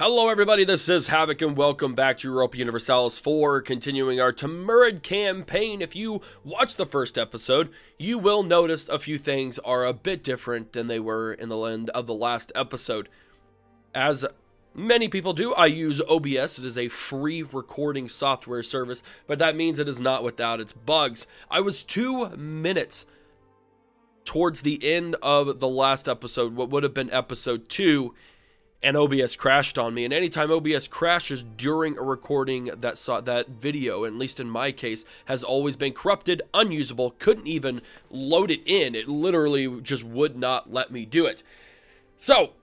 Hello everybody, this is Havoc and welcome back to Europa Universalis 4, continuing our Timurid campaign. If you watched the first episode, you will notice a few things are a bit different than they were in the end of the last episode. As many people do, I use OBS. It is a free recording software service, but that means it is not without its bugs. I was 2 minutes towards the end of the last episode, what would have been episode 2, and OBS crashed on me. And anytime OBS crashes during a recording that video, at least in my case, has always been corrupted, unusable, couldn't even load it in. It literally just would not let me do it. So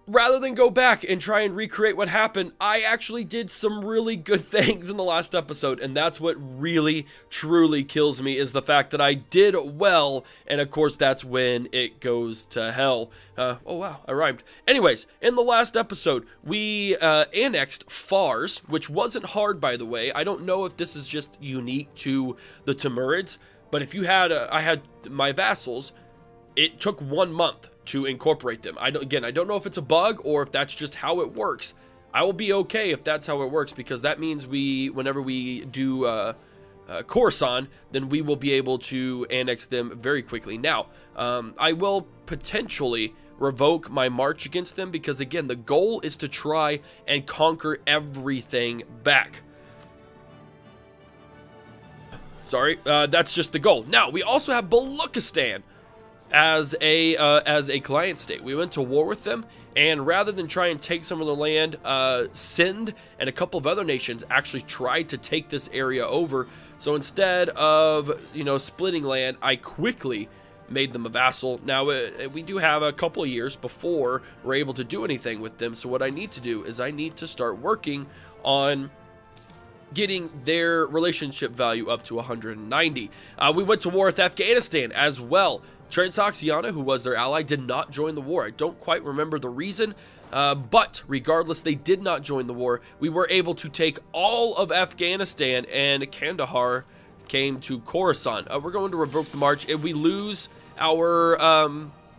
rather than go back and try and recreate what happened, I actually did some really good things in the last episode, and that's what really, truly kills me, is the fact that I did well, and of course that's when it goes to hell. Oh wow, I rhymed. Anyways, in the last episode, we annexed Fars, which wasn't hard, by the way. I don't know if this is just unique to the Timurids, but if you had, I had my vassals, it took 1 month to incorporate them. I don't know if it's a bug or if that's just how it works. I will be okay if that's how it works, because that means whenever we do Coruscant, then we will be able to annex them very quickly. Now, I will potentially revoke my march against them, because again, the goal is to try and conquer everything back. Sorry, that's just the goal. Now, we also have Baluchistan as a client state. We went to war with them, and rather than try and take some of the land, Sind and a couple of other nations actually tried to take this area over. So instead of, splitting land, I quickly made them a vassal. Now, we do have a couple of years before we're able to do anything with them, so what I need to do is I need to start working on getting their relationship value up to 190. We went to war with Afghanistan as well. Transoxiana, who was their ally, did not join the war. I don't quite remember the reason, but regardless, they did not join the war. We were able to take all of Afghanistan, and Kandahar came to Coruscant. We're going to revoke the march, and we lose our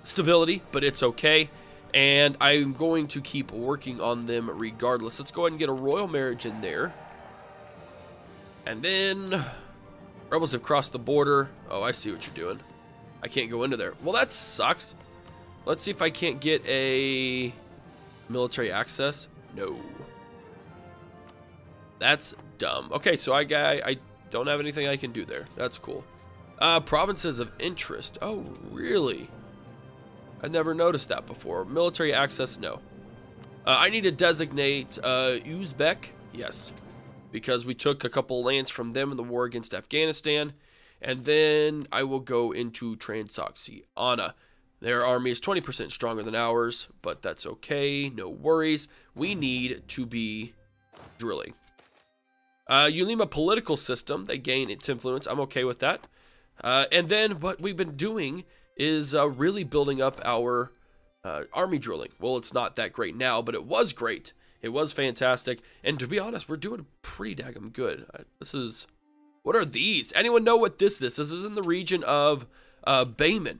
stability, but it's okay. And I'm going to keep working on them regardless. Let's go ahead and get a royal marriage in there. And then rebels have crossed the border. Oh, I see what you're doing. I can't go into there. Well, that sucks. Let's see if I can't get a military access. No. That's dumb. Okay, so I don't have anything I can do there. That's cool. Provinces of interest. Oh, really? I never noticed that before. Military access, no. I need to designate Uzbek. Yes. Because we took a couple lands from them in the war against Afghanistan. And then I will go into Transoxiana. Their army is 20% stronger than ours, but that's okay. No worries. We need to be drilling. Ulima political system. They gain its influence. I'm okay with that. And then what we've been doing is really building up our army drilling. Well, it's not that great now, but it was great. It was fantastic. And to be honest, we're doing pretty daggum good. What are these? Anyone know what this is? This is in the region of Bayman.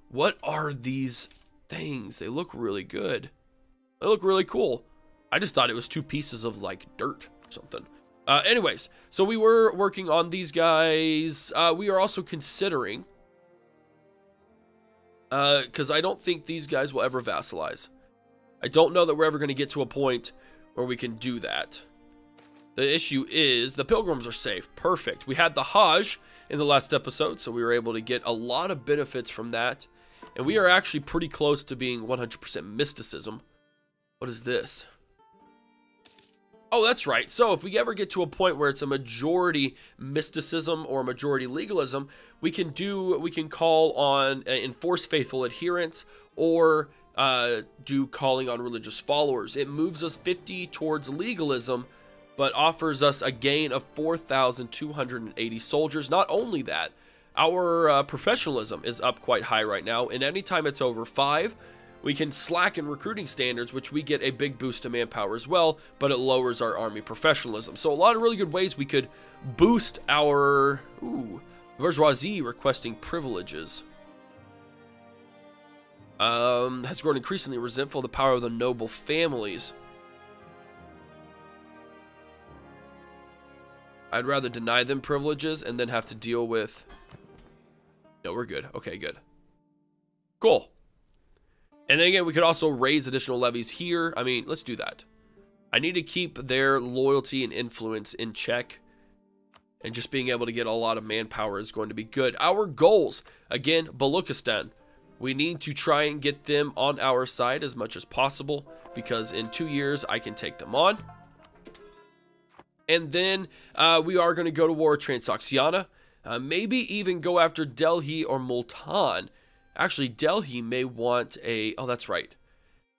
What are these things? They look really good. They look really cool. I just thought it was 2 pieces of, like, dirt or something. Anyways, so we were working on these guys. We are also considering, because I don't think these guys will ever vassalize. I don't know that we're ever going to get to a point where we can do that. The issue is the pilgrims are safe. Perfect. We had the Hajj in the last episode, so we were able to get a lot of benefits from that. And we are actually pretty close to being 100% mysticism. What is this? Oh, that's right. So if we ever get to a point where it's a majority mysticism or a majority legalism, we can call on enforce faithful adherence, or do calling on religious followers. It moves us 50 towards legalism, but offers us a gain of 4,280 soldiers. Not only that, our professionalism is up quite high right now, and anytime it's over 5, we can slacken recruiting standards, which we get a big boost to manpower as well, but it lowers our army professionalism. So a lot of really good ways we could boost our bourgeoisie requesting privileges. Has grown increasingly resentful of the power of the noble families. I'd rather deny them privileges and then have to deal with... No, we're good. Okay, good. Cool. And then again, we could also raise additional levies here. I mean, let's do that. I need to keep their loyalty and influence in check. And just being able to get a lot of manpower is going to be good. Our goals, again, Baluchistan. We need to try and get them on our side as much as possible, because in 2 years, I can take them on. And then we are going to go to war with Transoxiana. Maybe even go after Delhi or Multan. Actually, Delhi may want a... Oh, that's right.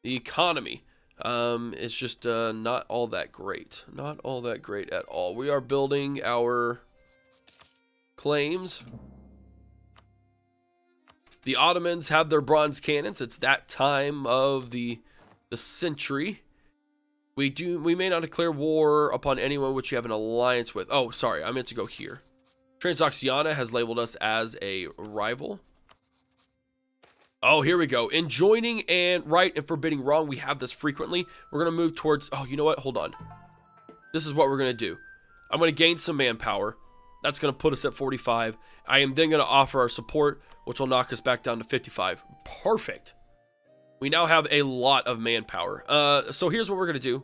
The economy. It's just not all that great. Not all that great at all. We are building our claims. The Ottomans have their bronze cannons. It's that time of the century. We may not declare war upon anyone which you have an alliance with. Oh, sorry, I meant to go here. Transoxiana has labeled us as a rival. Oh, here we go. In joining and right and forbidding wrong, we have this frequently. We're going to move towards... Oh, you know what? Hold on. This is what we're going to do. I'm going to gain some manpower. That's going to put us at 45. I am then going to offer our support, which will knock us back down to 55. Perfect. We now have a lot of manpower. So here's what we're going to do.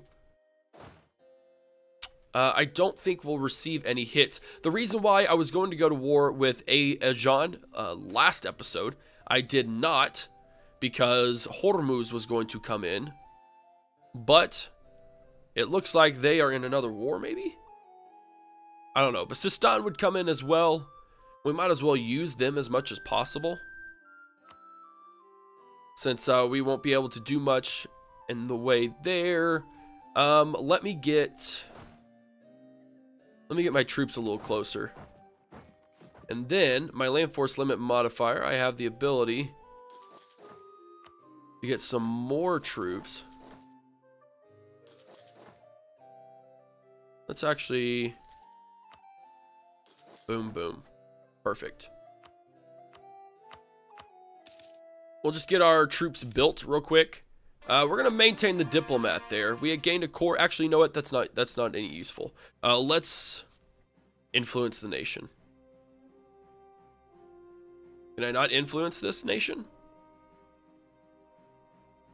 I don't think we'll receive any hits. The reason why I was going to go to war with Ajan last episode, I did not, because Hormuz was going to come in. But it looks like they are in another war, maybe? I don't know. But Sistan would come in as well. We might as well use them as much as possible, since we won't be able to do much in the way there. Let me get my troops a little closer. And then my land force limit modifier, I have the ability to get some more troops. Let's actually boom, boom. Perfect. We'll just get our troops built real quick. We're gonna maintain the diplomat there. We had gained a core. Actually, you know what? That's not any useful. Let's influence the nation. Can I not influence this nation?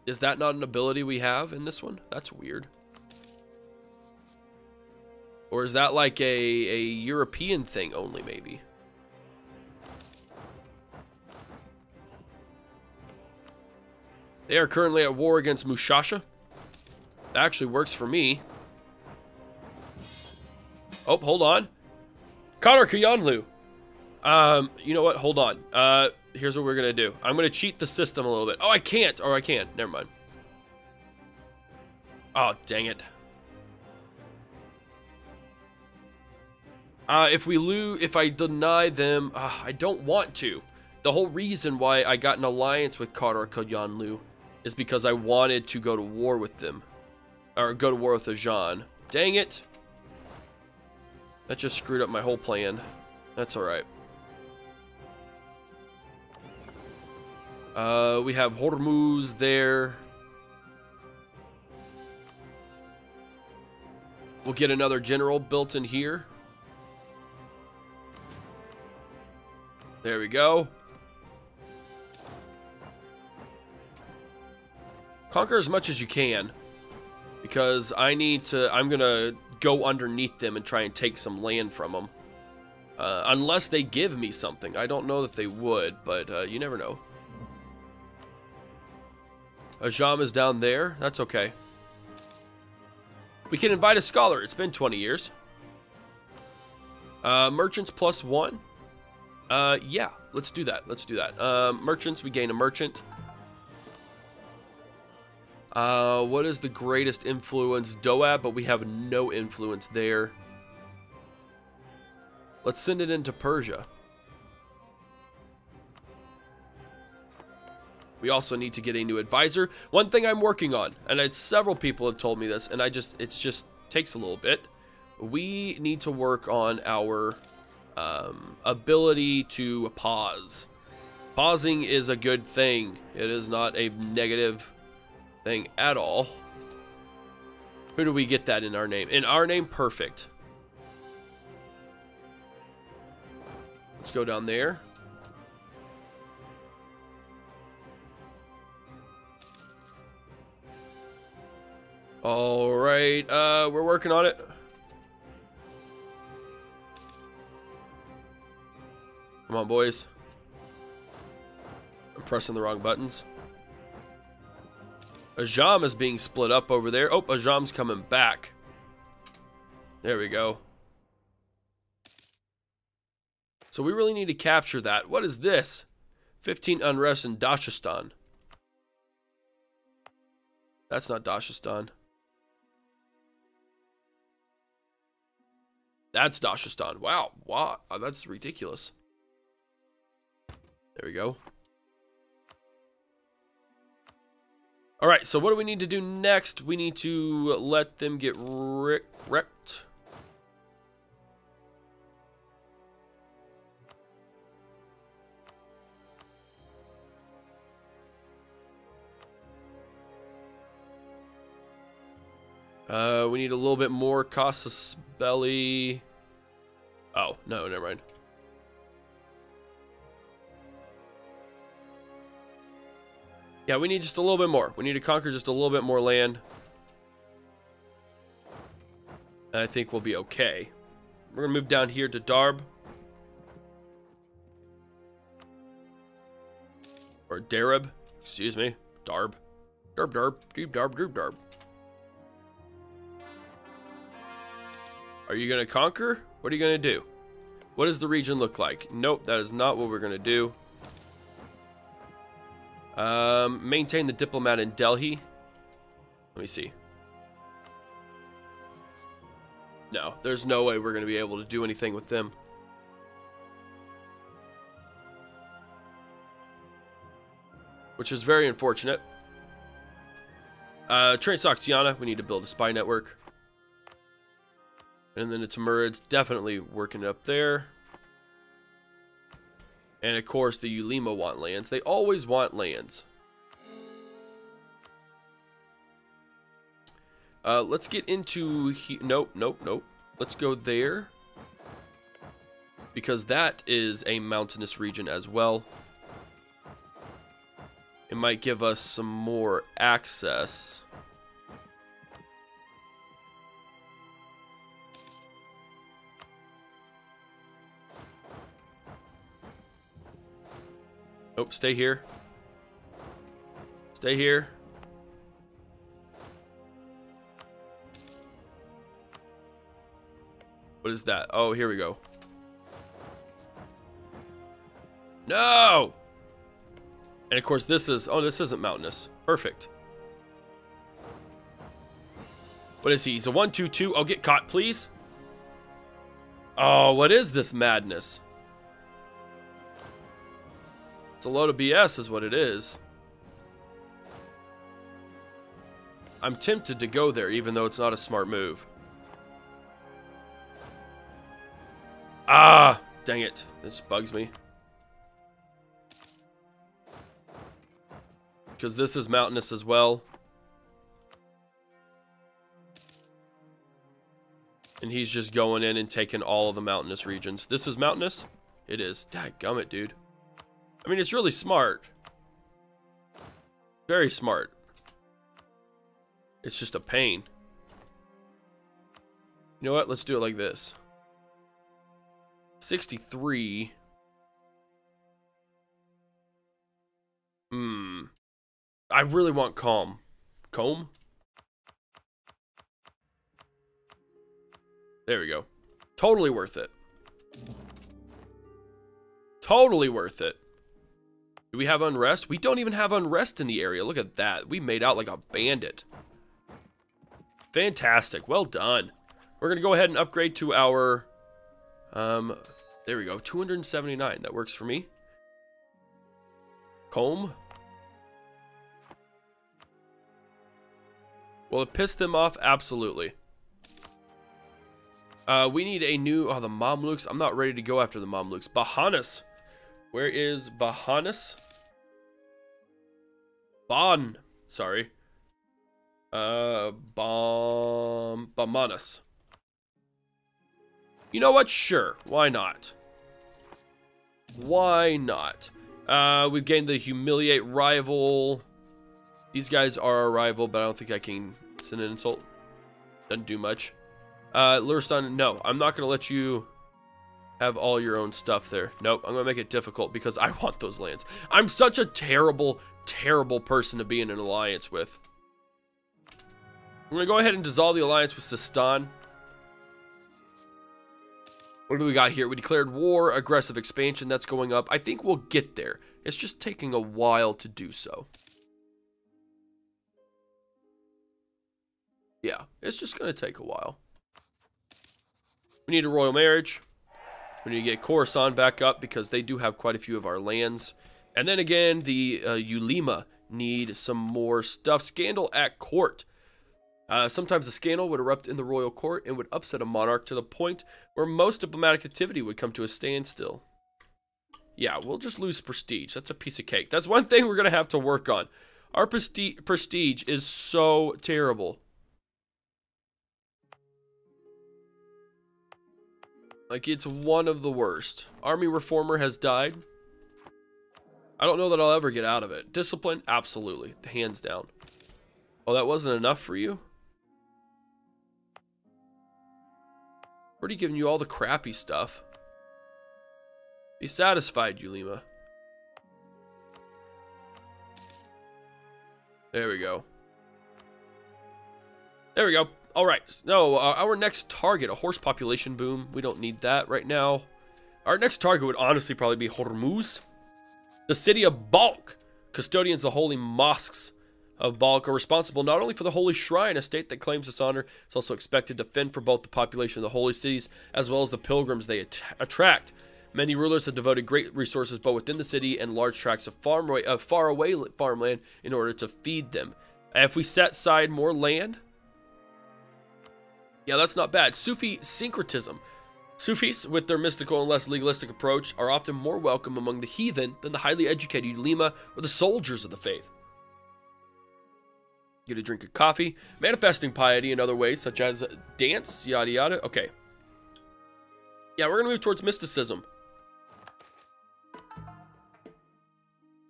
Is that not an ability we have in this one? That's weird. Or is that like a European thing only, maybe? They are currently at war against Mushasha. That actually works for me. Oh, hold on. Qadar Kayanlu. You know what? Hold on. Here's what we're going to do. I'm going to cheat the system a little bit. Oh, I can't. Or I can. Never mind. Oh, dang it. If I deny them, I don't want to. The whole reason why I got an alliance with Qadar Kayanlu is because I wanted to go to war with them. Or go to war with Ajan. Dang it. That just screwed up my whole plan. That's alright. We have Hormuz there. We'll get another general built in here. There we go. Conquer as much as you can, because I'm gonna go underneath them and try and take some land from them. Unless they give me something. I don't know that they would, but you never know. Ajam is down there. That's okay. We can invite a scholar. It's been 20 years. Merchants +1. Yeah, let's do that. Let's do that. Merchants, we gain a merchant. What is the greatest influence? Doab, but we have no influence there. Let's send it into Persia. We also need to get a new advisor. One thing I'm working on, and several people have told me this, and it just takes a little bit. We need to work on our ability to pause. Pausing is a good thing. It is not a negative thing at all. Who do we get that in our name? In our name, perfect. Let's go down there. All right, we're working on it. Come on, boys. I'm pressing the wrong buttons. Ajam is being split up over there. Oh, Ajam's coming back. There we go. So we really need to capture that. What is this? 15 unrest in Dashistan. That's not Dashistan. That's Dashistan. Wow. Wow. That's ridiculous. There we go. All right. So what do we need to do next? We need to let them get wrecked. We need a little bit more Casus Belli. Oh, no, never mind. Yeah, we need just a little bit more. We need to conquer just a little bit more land. And I think we'll be okay. We're going to move down here to Darb. Or Darab. Excuse me. Darb. Darb, Darb. Darb, Darb, Darb, Darb. Are you going to conquer? What are you going to do? What does the region look like? Nope, that is not what we're going to do. Maintain the diplomat in Delhi. Let me see. No, there's no way we're going to be able to do anything with them. Which is very unfortunate. Transoxiana, we need to build a spy network. And then the Timurids, definitely working it up there. And of course, the Ulema want lands. They always want lands. Let's get into... Nope, nope, nope. Let's go there. Because that is a mountainous region as well. It might give us some more access. Oh, stay here. Stay here. What is that? Oh, here we go. No! And of course this is... Oh, this isn't mountainous. Perfect. What is he? He's a 1-2-2. Oh, get caught, please. Oh, what is this madness? It's a load of BS is what it is. I'm tempted to go there, even though it's not a smart move. Ah, dang it. This bugs me. Because this is mountainous as well. And he's just going in and taking all of the mountainous regions. This is mountainous? It is. Dadgummit, dude. I mean, it's really smart. Very smart. It's just a pain. You know what? Let's do it like this. 63. I really want calm. Comb? There we go. Totally worth it. Totally worth it. Do we have unrest? We don't even have unrest in the area. Look at that. We made out like a bandit. Fantastic. Well done. We're going to go ahead and upgrade to our... there we go. 279. That works for me. Comb. Will it piss them off? Absolutely. We need a new... Oh, the Mamluks. I'm not ready to go after the Mamluks. Bahanas. Where is Bahanas? Sorry. Bamanas. You know what? Sure. Why not? Why not? We've gained the Humiliate Rival. These guys are our rival, but I don't think I can send an insult. Doesn't do much. Lurston, no, I'm not going to let you have all your own stuff there. Nope, I'm going to make it difficult because I want those lands. I'm such a terrible, terrible person to be in an alliance with. I'm going to go ahead and dissolve the alliance with Sistan. What do we got here? We declared war, aggressive expansion, that's going up. I think we'll get there. It's just taking a while to do so. Yeah, it's just going to take a while. We need a royal marriage. We need to get Coruscant back up because they do have quite a few of our lands. And then again, the Ulema need some more stuff. Scandal at court. Sometimes a scandal would erupt in the royal court and would upset a monarch to the point where most diplomatic activity would come to a standstill. Yeah, we'll just lose prestige. That's a piece of cake. That's one thing we're going to have to work on. Our prestige is so terrible. Like, it's one of the worst. Army Reformer has died. I don't know that I'll ever get out of it. Discipline? Absolutely. Hands down. Oh, that wasn't enough for you? Already giving you all the crappy stuff. Be satisfied, Ulema. There we go. There we go. All right. No, our next target, a horse population boom. We don't need that right now. Our next target would honestly probably be Hormuz. The city of Balk. Custodians of holy mosques of Balk are responsible not only for the holy shrine, a state that claims this honor. It's also expected to fend for both the population of the holy cities as well as the pilgrims they attract. Many rulers have devoted great resources both within the city and large tracts of faraway farmland in order to feed them. If we set aside more land, yeah, that's not bad. Sufi syncretism. Sufis, with their mystical and less legalistic approach, are often more welcome among the heathen than the highly educated Ulema or the soldiers of the faith. Get a drink of coffee, manifesting piety in other ways, such as dance, yada yada. Okay. Yeah, we're going to move towards mysticism.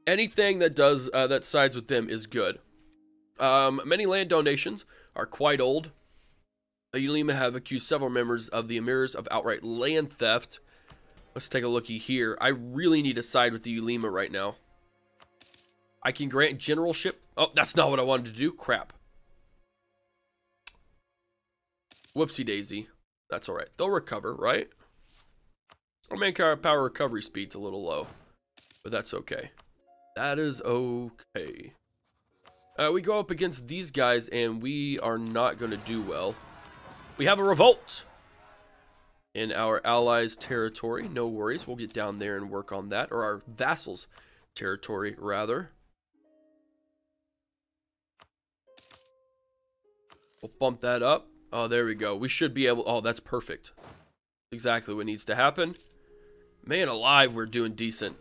Anything that does that sides with them is good. Many land donations are quite old. Ulema have accused several members of the emirs of outright land theft. Let's take a looky here. I really need to side with the Ulema right now. I can grant generalship. Oh, that's not what I wanted to do. Crap. Whoopsie daisy. That's all right. They'll recover, right? Our manpower recovery speed's a little low, but that's okay. That is okay. We go up against these guys, and we are not going to do well. We have a revolt in our allies' territory. No worries. We'll get down there and work on that. Or our vassals' territory, rather. We'll bump that up. Oh, there we go. We should be able... Oh, that's perfect. Exactly what needs to happen. Man alive, we're doing decent.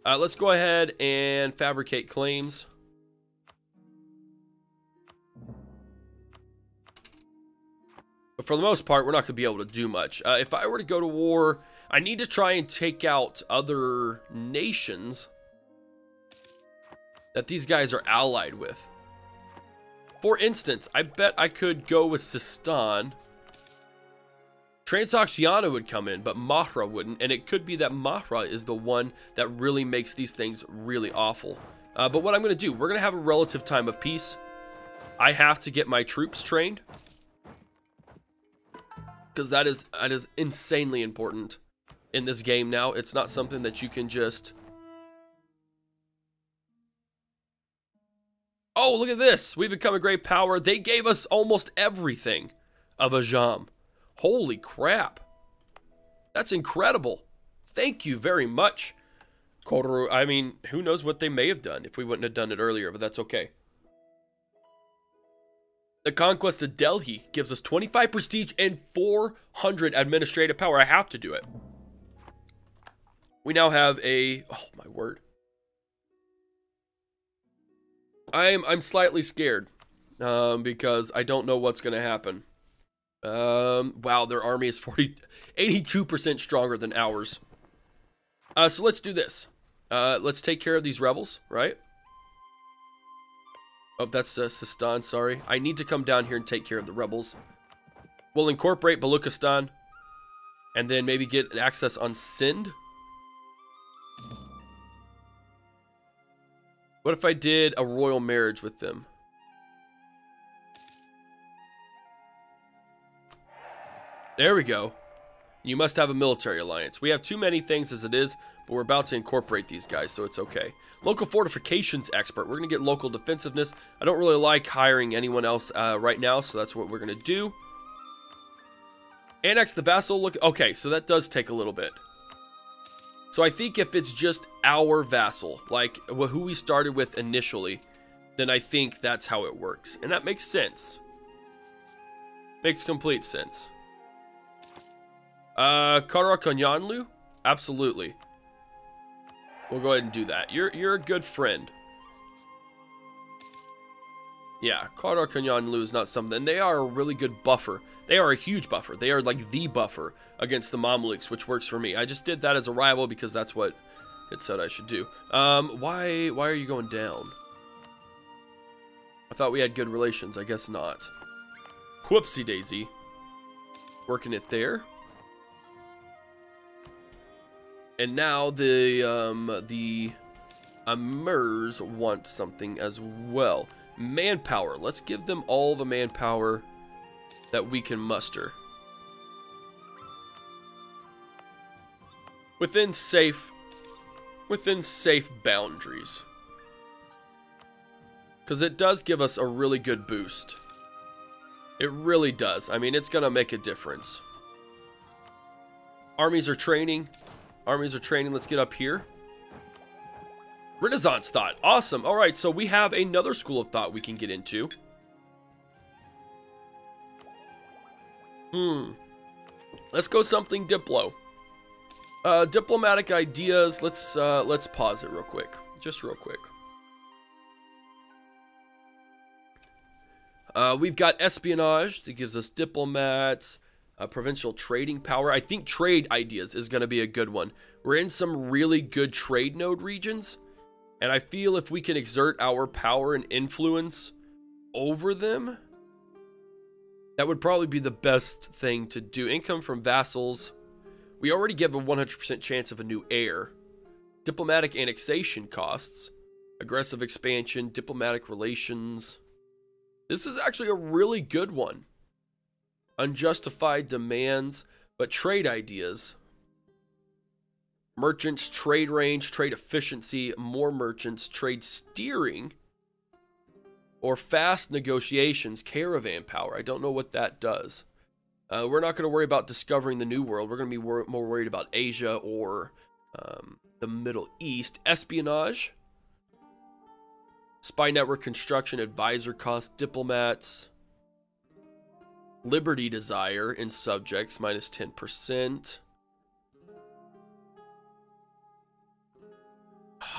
Let's go ahead and fabricate claims. But for the most part, we're not going to be able to do much. If I were to go to war, I need to try and take out other nations that these guys are allied with. For instance, I bet I could go with Sistan. Transoxiana would come in, but Mahra wouldn't. And it could be that Mahra is the one that really makes these things really awful. But what I'm going to do, we're going to have a relative time of peace. I have to get my troops trained. Because that is insanely important in this game now. It's not something that you can just... Oh, look at this. We've become a great power. They gave us almost everything of Ajam. Holy crap. That's incredible. Thank you very much, Kotoru. I mean, who knows what they may have done if we wouldn't have done it earlier, but that's okay. The conquest of Delhi gives us 25 prestige and 400 administrative power. I have to do it. We now have a... Oh, my word. I'm slightly scared because I don't know what's going to happen. Wow, their army is 82% stronger than ours. So let's do this. Let's take care of these rebels, right? Oh, that's Sistan, sorry. I need to come down here and take care of the rebels. We'll incorporate Baluchistan. And then maybe get access on Sind. What if I did a royal marriage with them? There we go. You must have a military alliance. We have too many things as it is, but we're about to incorporate these guys, so it's okay. Local fortifications expert. We're going to get local defensiveness. I don't really like hiring anyone else right now, so that's what we're going to do. Annex the vassal. Look, okay, so that does take a little bit. So I think if it's just our vassal, like who we started with initially, then I think that's how it works. And that makes sense. Makes complete sense. Karakanyanlu? Absolutely. We'll go ahead and do that. You're a good friend. Yeah, Karakanyanlu is not something. They are a really good buffer. They are a huge buffer. They are like the buffer against the Mamluks, which works for me. I just did that as a rival because that's what it said I should do. Why are you going down? I thought we had good relations. I guess not. Whoopsie daisy. Working it there. And now the Amirs want something as well. Manpower. Let's give them all the manpower that we can muster. Within safe boundaries. Because it does give us a really good boost. It really does. I mean, it's going to make a difference. Armies are training. Armies are training. Let's get up here. Renaissance thought. Awesome. All right, so we have another school of thought we can get into. Let's go something Diplo. Diplomatic ideas. Let's pause it real quick. Just real quick. We've got espionage that gives us diplomats. Provincial trading power. I think trade ideas is going to be a good one. We're in some really good trade node regions, and I feel if we can exert our power and influence over them, that would probably be the best thing to do. Income from vassals. We already give a 100% chance of a new heir. Diplomatic annexation costs. Aggressive expansion. Diplomatic relations. This is actually a really good one. Unjustified demands, but trade ideas. Merchants, trade range, trade efficiency, more merchants, trade steering, or fast negotiations, caravan power. I don't know what that does. We're not going to worry about discovering the new world. We're going to be more worried about Asia or the Middle East. Espionage. Spy network construction, advisor cost, diplomats. Liberty desire in subjects, minus 10%.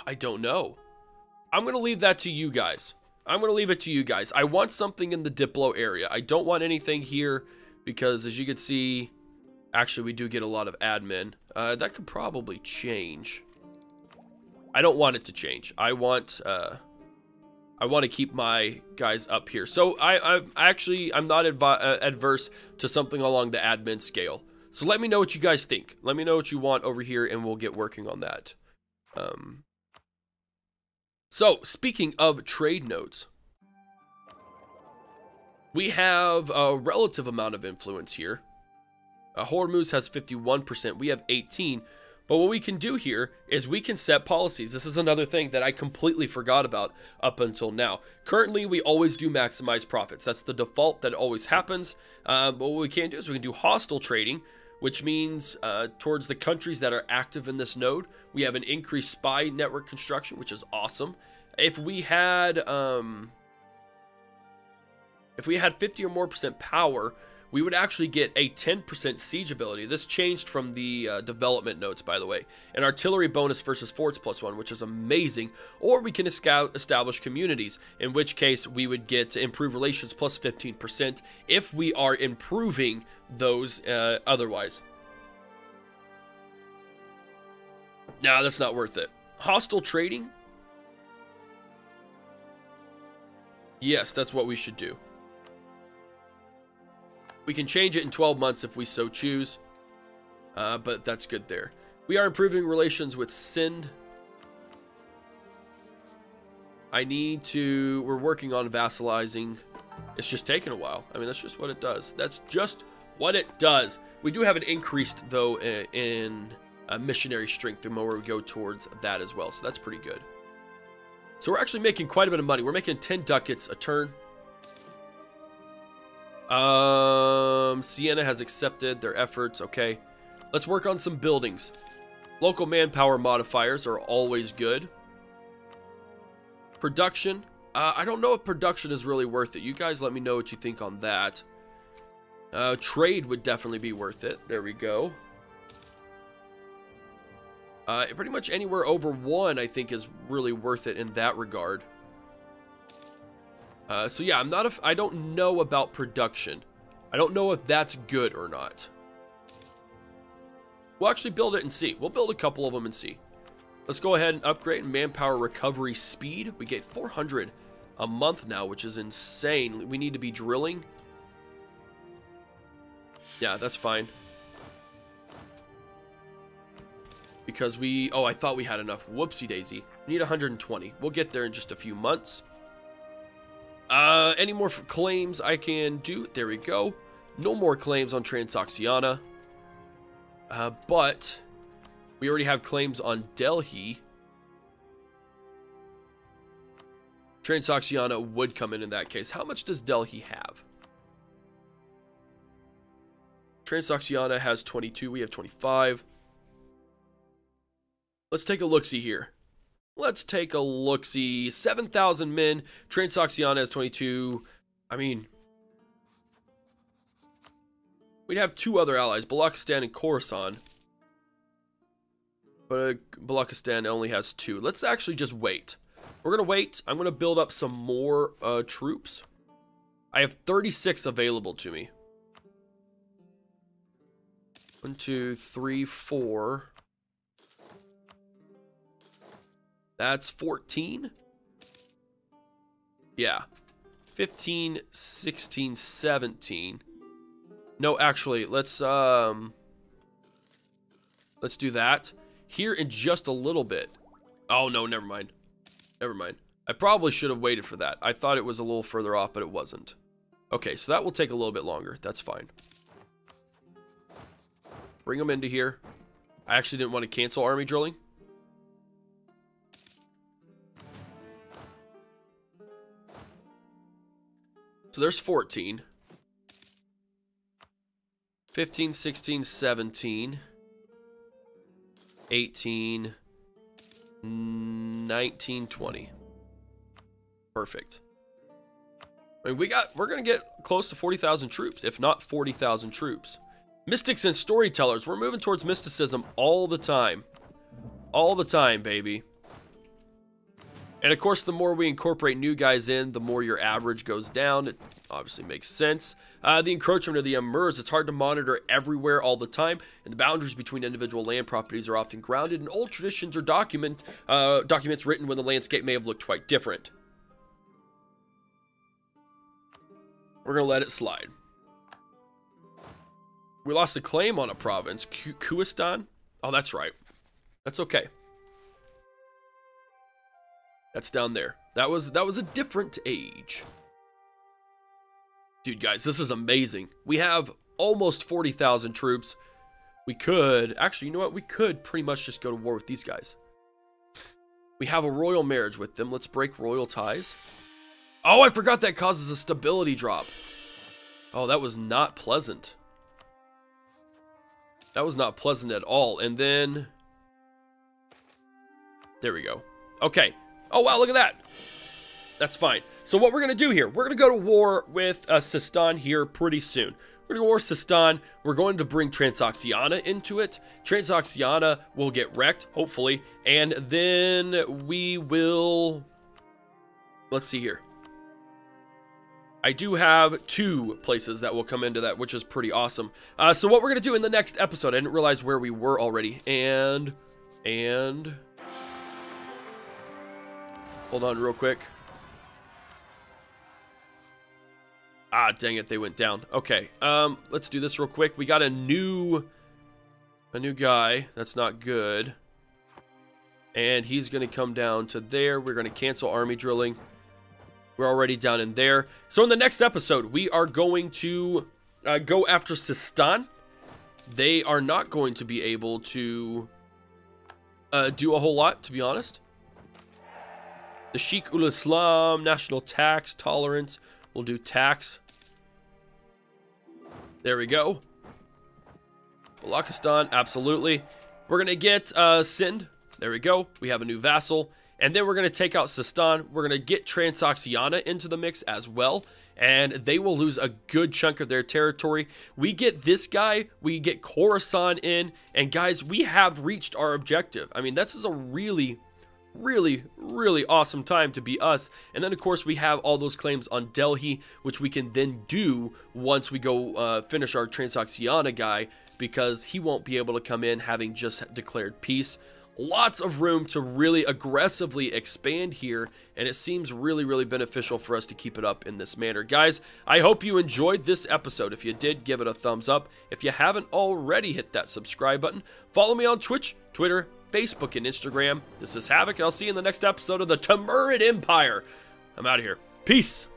I don't know. I'm going to leave that to you guys. I'm going to leave it to you guys. I want something in the Diplo area. I don't want anything here because, as you can see, actually, we do get a lot of admin. That could probably change. I don't want it to change. I want to keep my guys up here. So I'm not adverse to something along the admin scale. So let me know what you guys think. Let me know what you want over here, and we'll get working on that. So speaking of trade nodes, we have a relative amount of influence here. Hormuz has 51%. We have 18%. But what we can do here is we can set policies. This is another thing that I completely forgot about up until now. Currently, we always do maximize profits. That's the default that always happens. But what we can do is we can do hostile trading, which means towards the countries that are active in this node, we have an increased spy network construction, which is awesome. If we had 50 or more % power, we would actually get a 10% siege ability. This changed from the development notes, by the way. An artillery bonus versus forts +1, which is amazing. Or we can establish communities, in which case we would get to improve relations plus 15% if we are improving those otherwise. Nah, that's not worth it. Hostile trading? Yes, that's what we should do. We can change it in 12 months if we so choose. But that's good there. We are improving relations with Sind. We're working on vassalizing. It's just taking a while. I mean, that's just what it does. That's just what it does. We do have an increased, though, in missionary strength the more we go towards that as well. So that's pretty good. So we're actually making quite a bit of money. We're making 10 ducats a turn. Siena has accepted their efforts. Okay. Let's work on some buildings. Local manpower modifiers are always good. Production. I don't know if production is really worth it. You guys let me know what you think on that. Trade would definitely be worth it. There we go. Pretty much anywhere over 1, I think, is really worth it in that regard. So yeah, I don't know about production. I don't know if that's good or not. We'll actually build it and see. We'll build a couple of them and see. Let's go ahead and upgrade manpower recovery speed. We get 400 a month now, which is insane. We need to be drilling. Yeah, that's fine. Because I thought we had enough. Whoopsie daisy. We need 120. We'll get there in just a few months. Any more claims I can do? There we go. No more claims on Transoxiana. But we already have claims on Delhi. Transoxiana would come in that case. How much does Delhi have? Transoxiana has 22. We have 25. Let's take a look-see here. Let's take a look-see. 7,000 men. Transoxiana has 22. I mean, we'd have 2 other allies, Balakistan and Khorasan. But Balakistan only has 2. Let's actually just wait. We're going to wait. I'm going to build up some more troops. I have 36 available to me. 1, 2, 3, 4. That's 14. Yeah. 15, 16, 17. No, actually, let's do that. Here in just a little bit. Oh, no, never mind. Never mind. I probably should have waited for that. I thought it was a little further off, but it wasn't. Okay, so that will take a little bit longer. That's fine. Bring them into here. I actually didn't want to cancel army drilling. So there's 14. 15, 16, 17. 18. 19, 20. Perfect. I mean, we're going to get close to 40,000 troops, if not 40,000 troops. Mystics and storytellers. We're moving towards mysticism all the time. All the time, baby. And of course, the more we incorporate new guys in, the more your average goes down. It obviously makes sense. The encroachment of the Amurs, it's hard to monitor everywhere all the time, and the boundaries between individual land properties are often grounded in old traditions or documents written when the landscape may have looked quite different. We're going to let it slide. We lost a claim on a province. Kuistan? Oh, that's right. That's okay. That's down there. That was a different age. Dude, guys, this is amazing. We have almost 40,000 troops. We could... Actually, you know what? We could pretty much just go to war with these guys. We have a royal marriage with them. Let's break royal ties. Oh, I forgot that causes a stability drop. Oh, that was not pleasant. That was not pleasant at all. And then... There we go. Okay. Oh, wow, look at that. That's fine. So what we're going to do here, we're going to go to war with Sistan here pretty soon. We're going to go to war with Sistan. We're going to bring Transoxiana into it. Transoxiana will get wrecked, hopefully. And then we will... Let's see here. I do have 2 places that will come into that, which is pretty awesome. So what we're going to do in the next episode, I didn't realize where we were already. And And hold on real quick. Ah, dang it, they went down. Okay, let's do this real quick. We got a new guy. That's not good. And he's going to come down to there. We're going to cancel army drilling. We're already down in there. So in the next episode, we are going to go after Sistan. They are not going to be able to do a whole lot, to be honest. The Sheikh ul Islam, national tax, tolerance. We'll do tax. There we go. Balakistan, absolutely. We're going to get Sind. There we go. We have a new vassal. And then we're going to take out Sistan. We're going to get Transoxiana into the mix as well. And they will lose a good chunk of their territory. We get this guy. We get Khorasan in. And guys, we have reached our objective. I mean, this is a really awesome time to be us. And then of course we have all those claims on Delhi, which we can then do once we go finish our Transoxiana guy, because he won't be able to come in having just declared peace. Lots of room to really aggressively expand here, and it seems really beneficial for us to keep it up in this manner. Guys, I hope you enjoyed this episode. If you did, give it a thumbs up. If you haven't already, hit that subscribe button. Follow me on Twitch, Twitter, Facebook, and Instagram. This is Havoc, and I'll see you in the next episode of the Timurid Empire. I'm out of here. Peace.